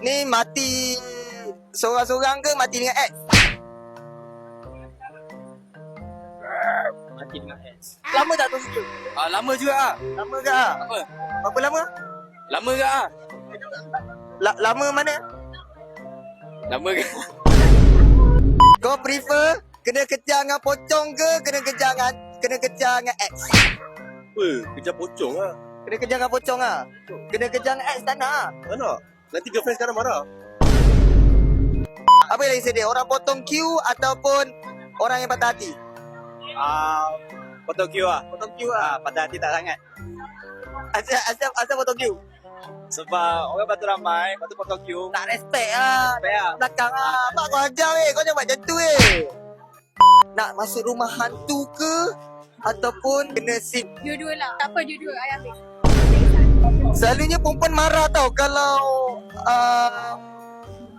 Ni mati seorang-seorang ke mati dengan ex? Mati dengan ex. Lama tak tu video? Lama juga ah. Lama ke ah? Apa? Berapa lama? Lama ke ah? Lama mana? Lama ke? Kau prefer kena kejar dengan pocong ke kena kejar dengan ex? Apa? Kejar pocong lah. Kena kejar dengan pocong ah. Kena kejar dengan ex tak nak ah. Tak nak. Nanti girlfriend sekarang marah. Apa yang lagi sedih? Orang potong queue ataupun orang yang patah hati? Potong queue ah. Potong queue ah. Pada hati tak sangat. Asal potong queue? Sebab orang batu ramai, batu potong queue. Tak respect ah. Respect ah. Belakang ah. Mak kau ajar kau jangan buat macam tu Nak masuk rumah hantu ke ataupun kena sit? Dua-dua lah. Tak apa, dua-dua. I ambil. Selalunya perempuan marah tau kalau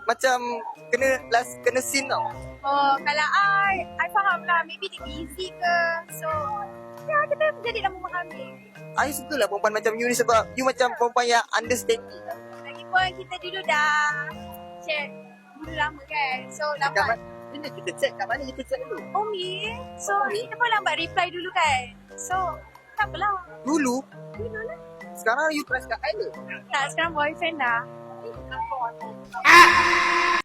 macam kena scene tau. Oh, kalau I faham lah. Maybe dia busy ke. So, ya kita jadilah memahami. I suka lah perempuan macam you ni sebab you macam perempuan yang understanding. Lagipun kita dulu dah check dulu lama kan. So, lambat. Bila kita check kat mana kita check dulu? Umi. So, kita pun lambat reply dulu kan. So, tak apalah. Dulu? Dulu lah. Sekarang you crush kat I ke? Tak, sekarang boyfriend dah.